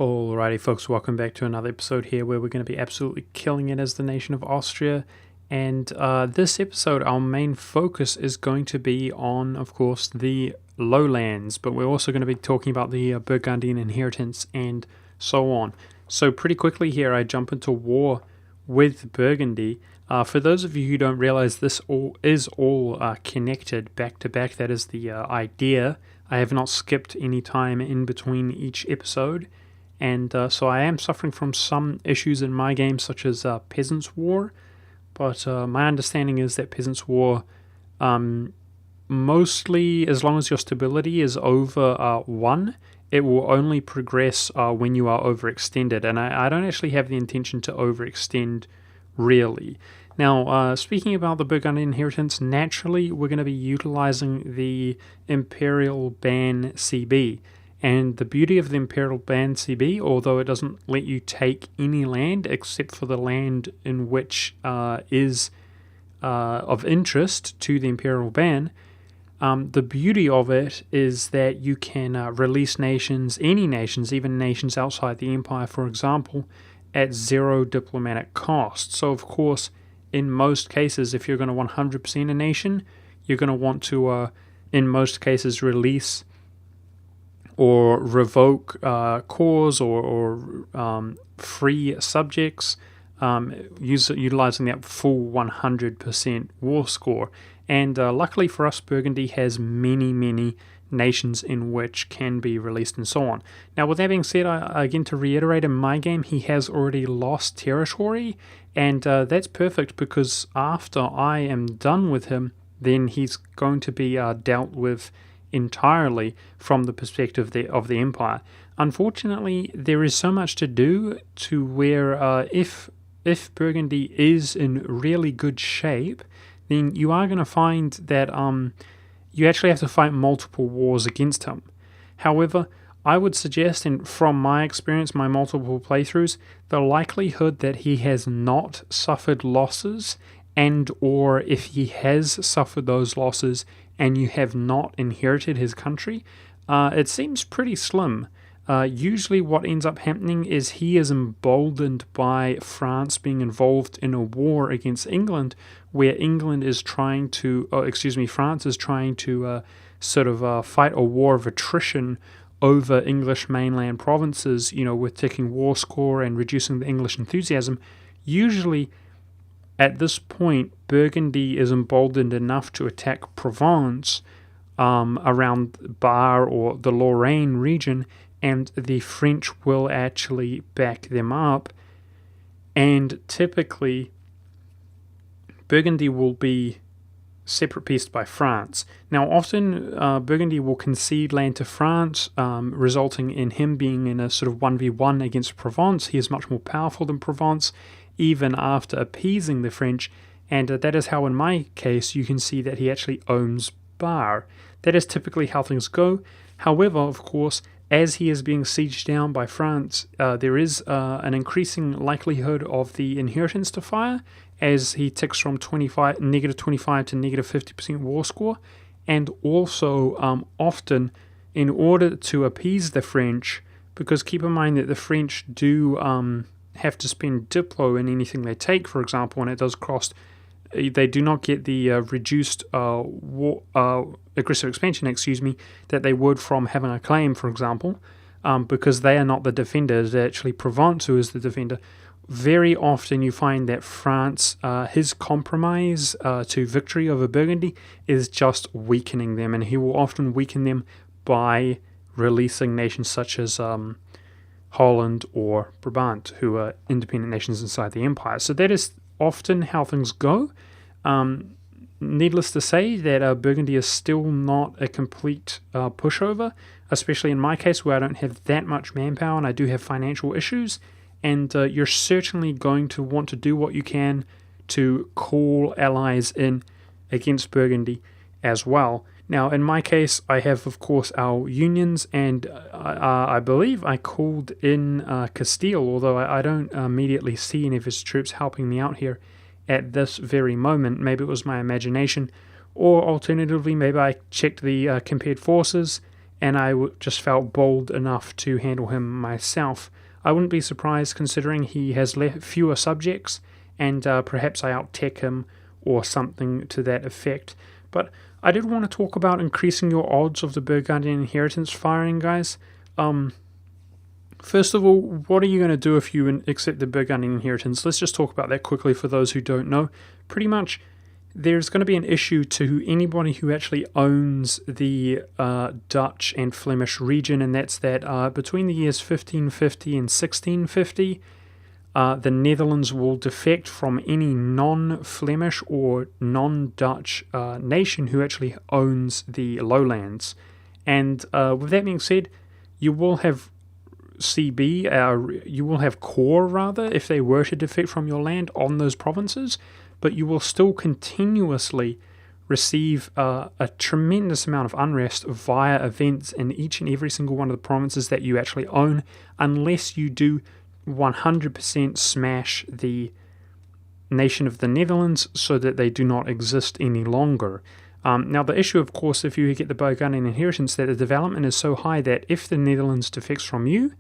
Alrighty folks, welcome back to another episode here where we're going to be absolutely killing it as the nation of Austria. And this episode, our main focus is going to be on, of course, the lowlands, but we're also going to be talking about the Burgundian inheritance and so on. So pretty quickly here, I jump into war with Burgundy. For those of you who don't realize, this is all connected back to back. That is the idea. I have not skipped any time in between each episode. And so I am suffering from some issues in my game, such as Peasants' War. But my understanding is that Peasants' War, mostly as long as your stability is over 1, it will only progress when you are overextended. And I don't actually have the intention to overextend, really. Now, speaking about the Burgundian inheritance, naturally we're going to be utilizing the Imperial Ban CB. And the beauty of the Imperial Ban CB, although it doesn't let you take any land except for the land in which is of interest to the Imperial Ban, the beauty of it is that you can release nations, any nations, even nations outside the Empire, for example, at 0 diplomatic cost. So, of course, in most cases, if you're going to 100% a nation, you're going to want to, in most cases, release or revoke cores or free subjects, utilizing that full 100% war score. And luckily for us, Burgundy has many nations in which can be released and so on. Now, with that being said, again, to reiterate, in my game, he has already lost territory, and that's perfect because after I am done with him, then he's going to be dealt with entirely from the perspective of the Empire. Unfortunately, there is so much to do to where if Burgundy is in really good shape, then you are going to find that you actually have to fight multiple wars against him. However, I would suggest, and from my experience, my multiple playthroughs, the likelihood that he has not suffered losses, and or if he has suffered those losses and you have not inherited his country, it seems pretty slim. Usually what ends up happening is he is emboldened by France being involved in a war against England, where France is trying to fight a war of attrition over English mainland provinces, with taking war score and reducing the English enthusiasm. Usually, at this point, Burgundy is emboldened enough to attack Provence around Bar or the Lorraine region, and the French will actually back them up. And typically, Burgundy will be separate pieced by France. Now, often Burgundy will concede land to France, resulting in him being in a sort of 1v1 against Provence. He is much more powerful than Provence, even after appeasing the French, and that is how, in my case, you can see that he actually owns Bar. That is typically how things go. However, of course, as he is being sieged down by France, there is an increasing likelihood of the inheritance to fire, as he ticks from negative 25 to negative 50% war score, and also often, in order to appease the French, because keep in mind that the French do have to spend Diplo in anything they take, for example, and it does cost. They do not get the reduced aggressive expansion, that they would from having a claim, for example, because they are not the defender. It's actually Provence who is the defender. Very often you find that France, his compromise to victory over Burgundy is just weakening them, and he will often weaken them by releasing nations such as Holland or Brabant, who are independent nations inside the empire. So that is often how things go. Needless to say that Burgundy is still not a complete pushover, especially in my case where I don't have that much manpower and I do have financial issues, and you're certainly going to want to do what you can to call allies in against Burgundy as well. Now, in my case, I have, of course, our unions, and I believe I called in Castile, although I don't immediately see any of his troops helping me out here at this very moment. Maybe it was my imagination, or alternatively, maybe I checked the compared forces and I just felt bold enough to handle him myself. I wouldn't be surprised considering he has fewer subjects, and perhaps I out-tech him or something to that effect. But I did want to talk about increasing your odds of the Burgundian inheritance firing, guys. First of all, what are you going to do if you accept the Burgundian inheritance? Let's just talk about that quickly for those who don't know. Pretty much, there's going to be an issue to anybody who actually owns the Dutch and Flemish region, and that's that between the years 1550 and 1650, the Netherlands will defect from any non-Flemish or non-Dutch nation who actually owns the lowlands. And with that being said, you will have you will have core rather if they were to defect from your land on those provinces, but you will still continuously receive a tremendous amount of unrest via events in each and every single one of the provinces that you actually own, unless you do 100% smash the nation of the Netherlands so that they do not exist any longer. Now, the issue, of course, if you get the Burgundian inheritance, that the development is so high that if the Netherlands defects from you,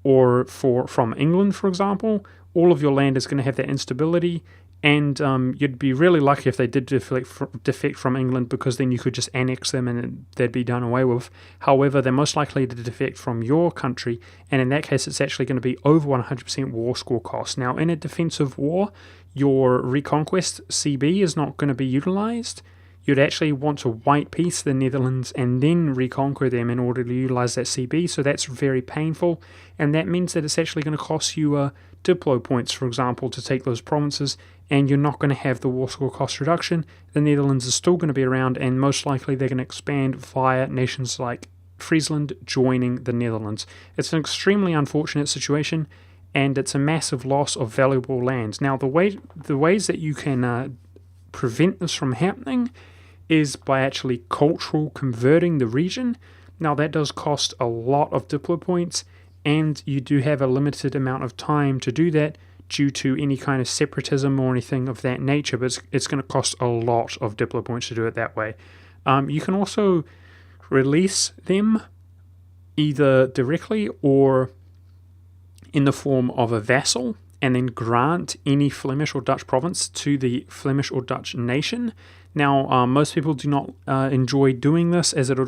or from England, for example, all of your land is going to have that instability, and you'd be really lucky if they did defect from England, because then you could just annex them and they'd be done away with. However, they're most likely to defect from your country, and in that case, it's actually going to be over 100% war score cost. Now, in a defensive war, your Reconquest CB is not going to be utilized. You'd actually want to white peace the Netherlands and then reconquer them in order to utilize that CB, so that's very painful, and that means that it's actually going to cost you Diplo points, for example, to take those provinces, and you're not going to have the war score cost reduction. The Netherlands is still going to be around, and most likely they're going to expand via nations like Friesland joining the Netherlands. It's an extremely unfortunate situation, and it's a massive loss of valuable lands. Now, the ways that you can prevent this from happening is by actually cultural converting the region. Now, that does cost a lot of Diplo points, and you do have a limited amount of time to do that due to any kind of separatism or anything of that nature, but it's going to cost a lot of Diplo points to do it that way. You can also release them either directly or in the form of a vassal, and then grant any Flemish or Dutch province to the Flemish or Dutch nation. Now, most people do not enjoy doing this, as it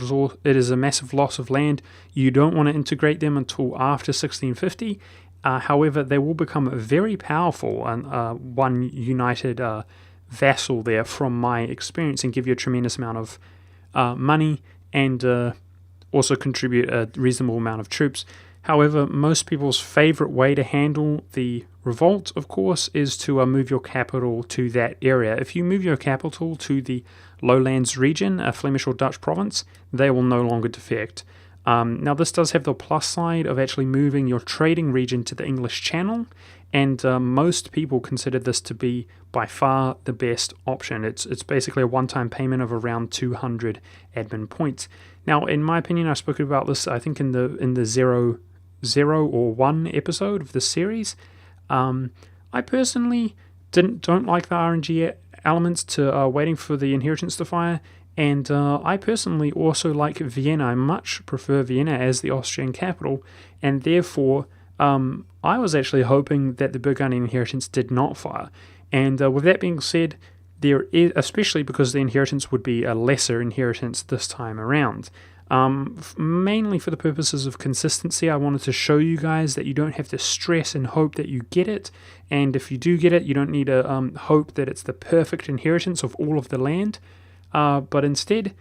is a massive loss of land. You don't want to integrate them until after 1650. However, they will become very powerful, and one united vassal there from my experience, and give you a tremendous amount of money, and also contribute a reasonable amount of troops. However, most people's favorite way to handle the revolt, of course, is to move your capital to that area. If you move your capital to the lowlands region, a Flemish or Dutch province, they will no longer defect. Now, this does have the plus side of actually moving your trading region to the English Channel, and most people consider this to be by far the best option. It's basically a one-time payment of around 200 admin points. Now, in my opinion, I've spoken about this, I think, in the 0 or 1 episode of this series. I personally don't like the RNG elements to waiting for the inheritance to fire, and I personally also like Vienna. I much prefer Vienna as the Austrian capital, and therefore I was actually hoping that the Burgundian inheritance did not fire. And with that being said, there is, especially because the inheritance would be a lesser inheritance this time around. Mainly for the purposes of consistency, I wanted to show you guys that you don't have to stress and hope that you get it, and if you do get it, you don't need to hope that it's the perfect inheritance of all of the land, but instead,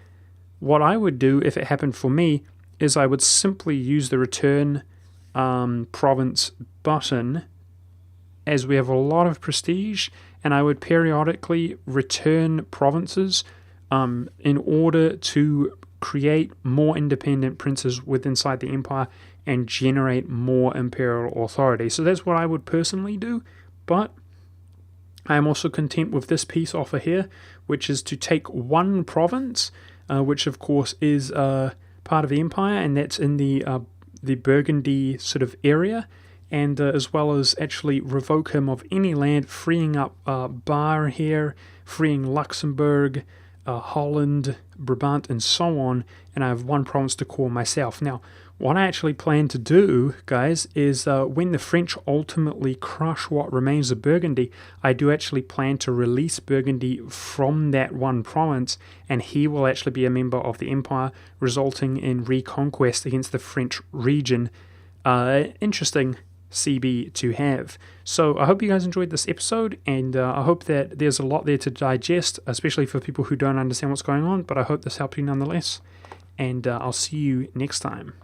what I would do if it happened for me is I would simply use the return province button, as we have a lot of prestige, and I would periodically return provinces in order to create more independent princes inside the empire and generate more imperial authority. So that's what I would personally do, but I am also content with this peace offer here, which is to take one province, which of course is part of the empire, and that's in the Burgundy sort of area, and as well as actually revoke him of any land, freeing up Bar here, freeing Luxembourg, Holland, Brabant, and so on, and I have one province to call myself. Now, what I actually plan to do, guys, is when the French ultimately crush what remains of Burgundy, I do actually plan to release Burgundy from that one province, and he will actually be a member of the empire, resulting in reconquest against the French region. Interesting CB to have. So I hope you guys enjoyed this episode, and I hope that there's a lot there to digest, especially for people who don't understand what's going on, but I hope this helped you nonetheless, and I'll see you next time.